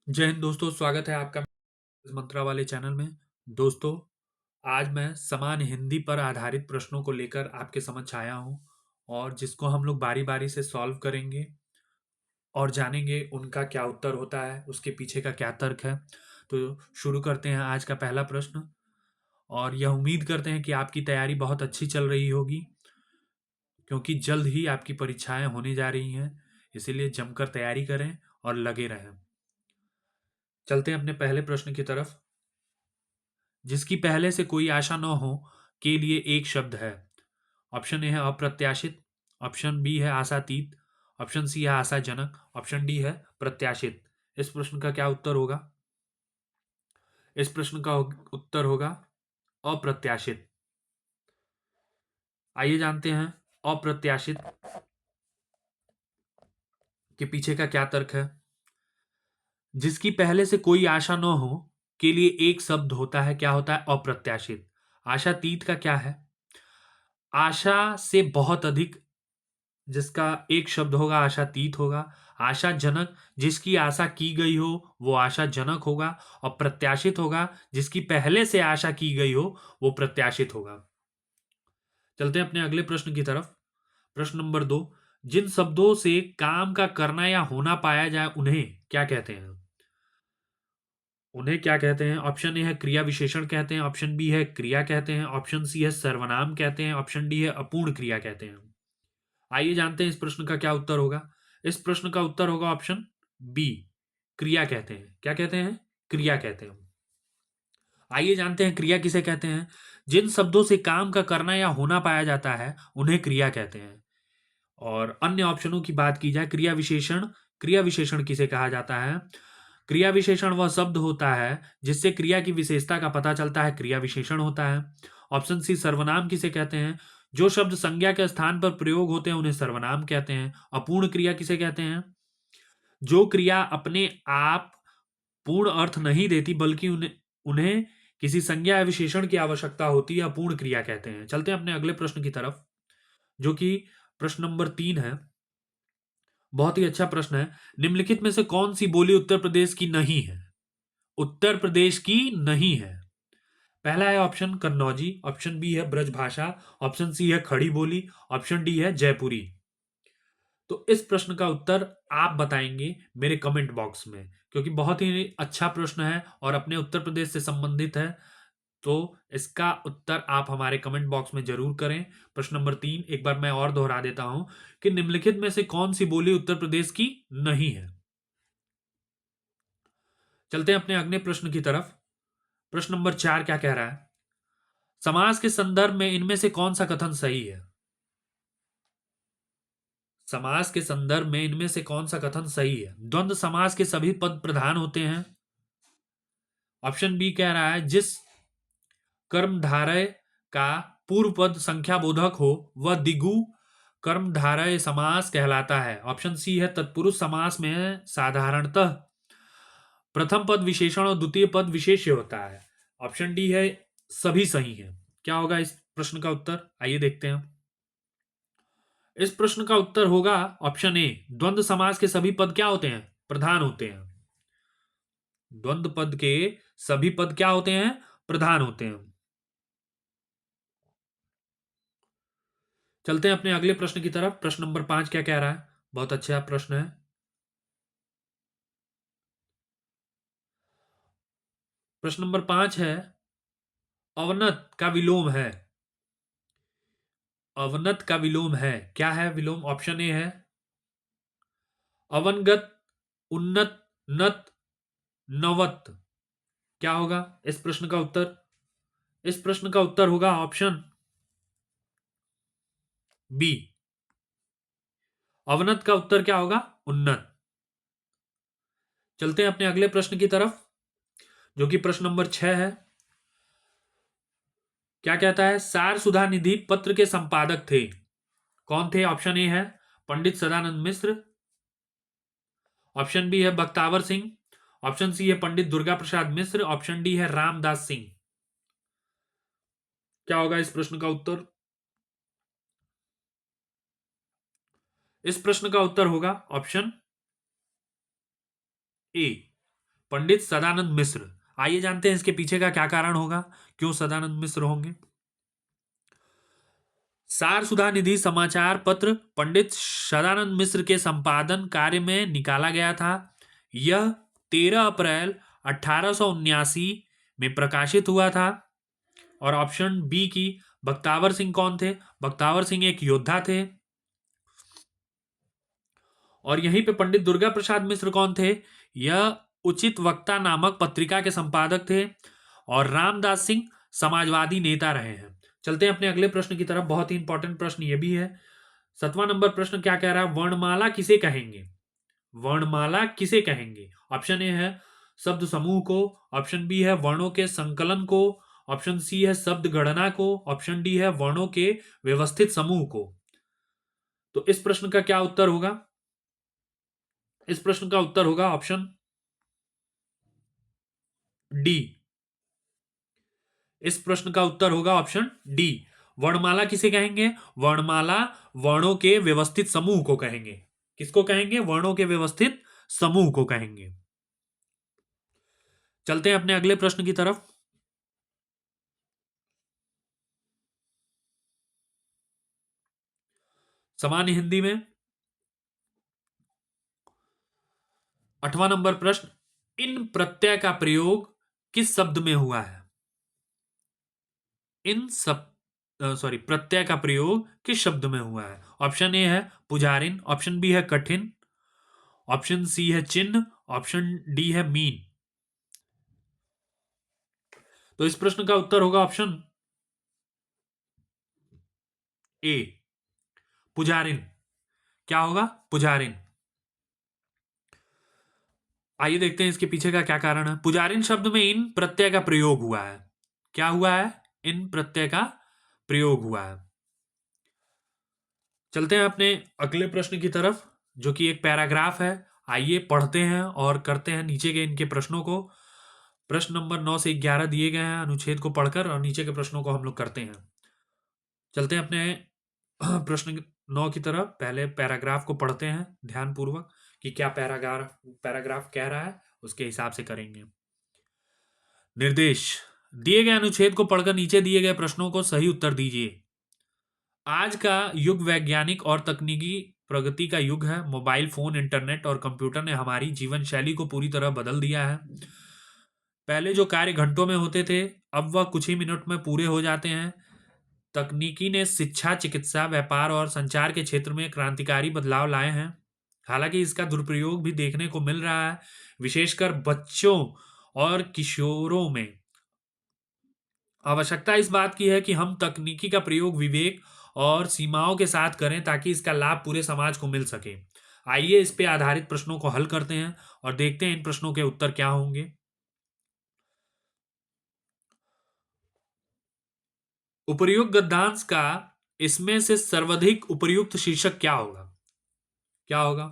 जय हिंद दोस्तों, स्वागत है आपका मंत्रा वाले चैनल में। दोस्तों, आज मैं समान हिंदी पर आधारित प्रश्नों को लेकर आपके समक्ष आया हूं और जिसको हम लोग बारी-बारी से सॉल्व करेंगे और जानेंगे उनका क्या उत्तर होता है, उसके पीछे का क्या तर्क है। तो शुरू करते हैं आज का पहला प्रश्न और यह उम्मीद करते हैं कि आपकी तैयारी बहुत अच्छी चल रही होगी क्योंकि जल्द ही आपकी परीक्षाएं होने जा रही हैं। इसीलिए जमकर तैयारी करें और लगे रहें। चलते हैं अपने पहले प्रश्न की तरफ। जिसकी पहले से कोई आशा न हो के लिए एक शब्द है। ऑप्शन ए है अप्रत्याशित, ऑप्शन बी है आशातीत, ऑप्शन सी है आशाजनक, ऑप्शन डी है प्रत्याशित। इस प्रश्न का क्या उत्तर होगा? इस प्रश्न का उत्तर होगा अप्रत्याशित। आइए जानते हैं अप्रत्याशित के पीछे का क्या तर्क है। जिसकी पहले से कोई आशा न हो के लिए एक शब्द होता है, क्या होता है? अप्रत्याशित। आशातीत का क्या है? आशा से बहुत अधिक, जिसका एक शब्द होगा आशातीत होगा। आशाजनक, जिसकी आशा की गई हो वो आशाजनक होगा। और प्रत्याशित होगा, जिसकी पहले से आशा की गई हो वो प्रत्याशित होगा। चलते हैं अपने अगले प्रश्न की तरफ। प्रश्न नंबर 2। जिन शब्दों से काम का करना या होना पाया जाए उन्हें क्या कहते हैं? उन्हें क्या कहते हैं? ऑप्शन ए है क्रिया विशेषण कहते हैं, ऑप्शन बी है क्रिया कहते हैं, ऑप्शन सी है सर्वनाम कहते हैं, ऑप्शन डी है अपूर्ण क्रिया कहते हैं। आइए जानते हैं इस प्रश्न का क्या उत्तर होगा। इस प्रश्न का उत्तर होगा ऑप्शन बी, क्रिया कहते हैं। क्या कहते हैं? क्रिया कहते हैं। आइए जानते हैं क्रिया किसे कहते हैं। जिन शब्दों से काम का करना या होना पाया जाता है उन्हें क्रिया कहते हैं। और अन्य ऑप्शनों की बात की जाए, क्रिया विशेषण, क्रिया विशेषण किसे कहा जाता है? क्रिया विशेषण वह शब्द होता है जिससे क्रिया की विशेषता का पता चलता है, क्रिया विशेषण होता है। ऑप्शन सी, सर्वनाम किसे कहते हैं? जो शब्द संज्ञा के स्थान पर प्रयोग होते हैं उन्हें सर्वनाम कहते हैं। अपूर्ण क्रिया किसे कहते हैं? जो क्रिया अपने आप पूर्ण अर्थ नहीं देती बल्कि उन्हें उन्हें किसी संज्ञा या विशेषण की आवश्यकता होती है, अपूर्ण क्रिया कहते हैं। चलते हैं अपने अगले प्रश्न की तरफ, जो कि प्रश्न नंबर 3 है। बहुत ही अच्छा प्रश्न है। निम्नलिखित में से कौन सी बोली उत्तर प्रदेश की नहीं है? उत्तर प्रदेश की नहीं है। पहला है ऑप्शन कन्नौजी, ऑप्शन बी है ब्रजभाषा, ऑप्शन सी है खड़ी बोली, ऑप्शन डी है जयपुरी। तो इस प्रश्न का उत्तर आप बताएंगे मेरे कमेंट बॉक्स में, क्योंकि बहुत ही अच्छा प्रश्न है और अपने उत्तर प्रदेश से संबंधित है। तो इसका उत्तर आप हमारे कमेंट बॉक्स में जरूर करें। प्रश्न नंबर 3 एक बार मैं और दोहरा देता हूं कि निम्नलिखित में से कौन सी बोली उत्तर प्रदेश की नहीं है। चलते हैं अपने अगले प्रश्न की तरफ। प्रश्न नंबर 4 क्या कह रहा है? समास के संदर्भ में इनमें से कौन सा कथन सही है? समास के संदर्भ में इनमें से कौन सा कथन सही है? द्वंद्व समास के सभी पद प्रधान होते हैं। ऑप्शन बी कह रहा है जिस कर्मधारय का पूर्व पद संख्या बोधक हो वह द्विगु कर्मधारय समास कहलाता है। ऑप्शन सी है तत्पुरुष समास में साधारणतः प्रथम पद विशेषण और द्वितीय पद विशेष्य होता है। ऑप्शन डी है सभी सही है। क्या होगा इस प्रश्न का उत्तर? आइए देखते हैं। इस प्रश्न का उत्तर होगा ऑप्शन ए, द्वंद्व समास के सभी पद क्या होते हैं? प्रधान होते हैं। द्वंद्व पद के सभी पद क्या होते हैं? प्रधान होते हैं। चलते हैं अपने अगले प्रश्न की तरफ। प्रश्न नंबर 5 क्या कह रहा है? बहुत अच्छा प्रश्न है। प्रश्न नंबर 5 है, अवनत का विलोम है। अवनत का विलोम है, क्या है विलोम? ऑप्शन ए है अवनगत, उन्नत, नत, नवत। क्या होगा इस प्रश्न का उत्तर? इस प्रश्न का उत्तर होगा ऑप्शन बी, अवनत का उत्तर क्या होगा? उन्नत। चलते हैं अपने अगले प्रश्न की तरफ, जो कि प्रश्न नंबर 6 है। क्या कहता है? सार सुधा निधि पत्र के संपादक थे। कौन थे? ऑप्शन ए है पंडित सदानंद मिश्र, ऑप्शन बी है बख्तावर सिंह, ऑप्शन सी है पंडित दुर्गा प्रसाद मिश्र, ऑप्शन डी है रामदास सिंह। क्या होगा इस प्रश्न का उत्तर? इस प्रश्न का उत्तर होगा ऑप्शन ए, पंडित सदानंद मिश्र। आइए जानते हैं इसके पीछे का क्या कारण होगा, क्यों सदानंद मिश्र होंगे। सार सुधा निधि समाचार पत्र पंडित सदानंद मिश्र के संपादन कार्य में निकाला गया था। यह 13 अप्रैल 1879 में प्रकाशित हुआ था। और ऑप्शन बी की बख्तावर सिंह कौन थे? बख्तावर सिंह एक योद्धा थे। और यहीं पे पंडित दुर्गा प्रसाद मिश्र कौन थे? यह उचित वक्ता नामक पत्रिका के संपादक थे। और रामदास सिंह समाजवादी नेता रहे हैं। चलते हैं अपने अगले प्रश्न की तरफ। बहुत ही इंपॉर्टेंट प्रश्न ये भी है। 7वां नंबर प्रश्न क्या कह रहा है? वर्णमाला किसे कहेंगे? वर्णमाला किसे कहेंगे? ऑप्शन ए है शब्द समूह को, ऑप्शन बी है वर्णों के संकलन को, ऑप्शन सी है शब्द गणना को, ऑप्शन डी है वर्णों के व्यवस्थित समूह को। तो इस प्रश्न का क्या उत्तर होगा? इस प्रश्न का उत्तर होगा ऑप्शन डी। इस प्रश्न का उत्तर होगा ऑप्शन डी। वर्णमाला किसे कहेंगे? वर्णमाला वर्णों के व्यवस्थित समूह को कहेंगे। किसको कहेंगे? वर्णों के व्यवस्थित समूह को कहेंगे। चलते हैं अपने अगले प्रश्न की तरफ। सामान्य हिंदी में 8वां नंबर प्रश्न, इन प्रत्यय का प्रयोग किस शब्द में हुआ है? इन सब प्रत्यय का प्रयोग किस शब्द में हुआ है? ऑप्शन ए है पुजारिन, ऑप्शन बी है कठिन, ऑप्शन सी है चिन्ह, ऑप्शन डी है मीन। तो इस प्रश्न का उत्तर होगा ऑप्शन ए, पुजारिन। क्या होगा? पुजारिन। आइए देखते हैं इसके पीछे का क्या कारण है। पुजारिन शब्द में इन प्रत्यय का प्रयोग हुआ है। क्या हुआ है? इन प्रत्यय का प्रयोग हुआ है। चलते हैं अपने अगले प्रश्न की तरफ, जो कि एक पैराग्राफ है। आइए पढ़ते हैं और करते हैं नीचे के इनके प्रश्नों को। प्रश्न नंबर 9 से 11 दिए गए हैं अनुच्छेद को पढ़कर, और नीचे के प्रश्नों को हम लोग करते हैं। चलते हैं अपने प्रश्न 9 की तरफ। पहले पैराग्राफ को पढ़ते हैं ध्यानपूर्वक कि क्या पैराग्राफ कह रहा है, उसके हिसाब से करेंगे। निर्देश, दिए गए अनुच्छेद को पढ़कर नीचे दिए गए प्रश्नों को सही उत्तर दीजिए। आज का युग वैज्ञानिक और तकनीकी प्रगति का युग है। मोबाइल फोन, इंटरनेट और कंप्यूटर ने हमारी जीवन शैली को पूरी तरह बदल दिया है। पहले जो कार्य घंटों में होते थे, अब वह कुछ ही मिनट में पूरे हो जाते हैं। तकनीकी ने शिक्षा, चिकित्सा, व्यापार और संचार के क्षेत्र में क्रांतिकारी बदलाव लाए हैं। हालांकि इसका दुरुपयोग भी देखने को मिल रहा है, विशेषकर बच्चों और किशोरों में। आवश्यकता इस बात की है कि हम तकनीकी का प्रयोग विवेक और सीमाओं के साथ करें, ताकि इसका लाभ पूरे समाज को मिल सके। आइए इस पे आधारित प्रश्नों को हल करते हैं और देखते हैं इन प्रश्नों के उत्तर क्या होंगे। उपर्युक्त गद्यांश का इसमें से सर्वाधिक उपयुक्त शीर्षक क्या होगा? क्या होगा?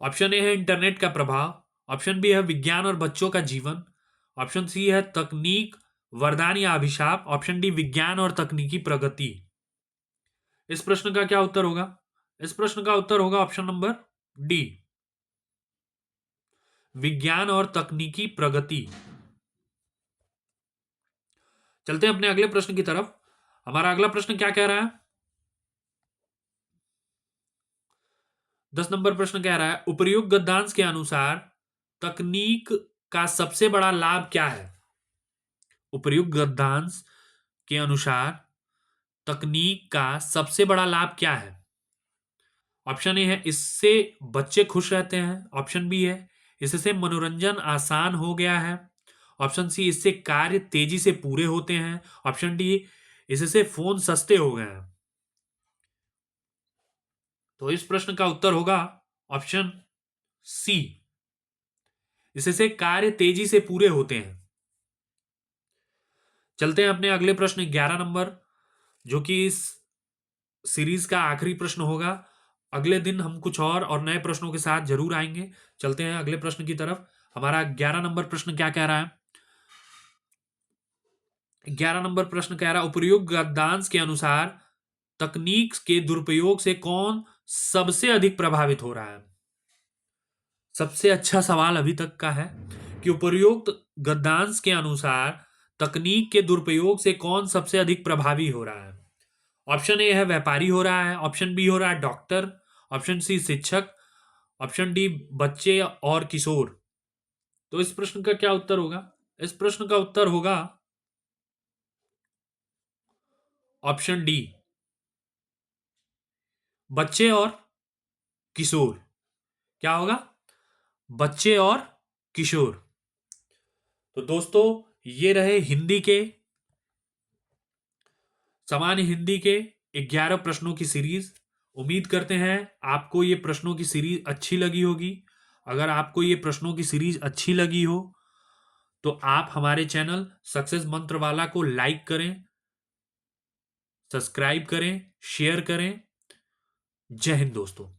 ऑप्शन ए है इंटरनेट का प्रभाव, ऑप्शन बी है विज्ञान और बच्चों का जीवन, ऑप्शन सी है तकनीक वरदान या अभिशाप, ऑप्शन डी विज्ञान और तकनीकी प्रगति। इस प्रश्न का क्या उत्तर होगा? इस प्रश्न का उत्तर होगा ऑप्शन नंबर डी, विज्ञान और तकनीकी प्रगति। चलते हैं अपने अगले प्रश्न की तरफ। हमारा अगला प्रश्न क्या कह रहा है? 10 नंबर प्रश्न कह रहा है, उपर्युक्त गद्यांश के अनुसार तकनीक का सबसे बड़ा लाभ क्या है? उपर्युक्त गद्यांश के अनुसार तकनीक का सबसे बड़ा लाभ क्या है? ऑप्शन ए है इससे बच्चे खुश रहते हैं, ऑप्शन बी है इससे मनोरंजन आसान हो गया है, ऑप्शन सी इससे कार्य तेजी से पूरे होते हैं, ऑप्शन डी इससे फोन सस्ते हो गए हैं। तो इस प्रश्न का उत्तर होगा ऑप्शन सी, इससे कार्य तेजी से पूरे होते हैं। चलते हैं अपने अगले प्रश्न 11 नंबर, जो कि इस सीरीज का आखिरी प्रश्न होगा। अगले दिन हम कुछ और नए प्रश्नों के साथ जरूर आएंगे। चलते हैं अगले प्रश्न की तरफ। हमारा 11 नंबर प्रश्न क्या कह रहा है? 11 नंबर प्रश्न कह रहा है, उपर्युक्त गद्यांश के अनुसार तकनीक के दुरुपयोग से कौन सबसे अधिक प्रभावित हो रहा है? सबसे अच्छा सवाल अभी तक का है कि उपर्युक्त गद्यांश के अनुसार तकनीक के दुरुपयोग से कौन सबसे अधिक प्रभावी हो रहा है। ऑप्शन ए है व्यापारी हो रहा है, ऑप्शन बी हो रहा है डॉक्टर, ऑप्शन सी शिक्षक, ऑप्शन डी बच्चे और किशोर। तो इस प्रश्न का क्या उत्तर होगा? इस प्रश्न का उत्तर होगा ऑप्शन डी, बच्चे और किशोर। क्या होगा? बच्चे और किशोर। तो दोस्तों, ये रहे हिंदी के, सामान्य हिंदी के 11 प्रश्नों की सीरीज। उम्मीद करते हैं आपको ये प्रश्नों की सीरीज अच्छी लगी होगी। अगर आपको ये प्रश्नों की सीरीज अच्छी लगी हो तो आप हमारे चैनल सक्सेस मंत्र वाला को लाइक करें, सब्सक्राइब करें, शेयर करें। जय हिंद दोस्तों।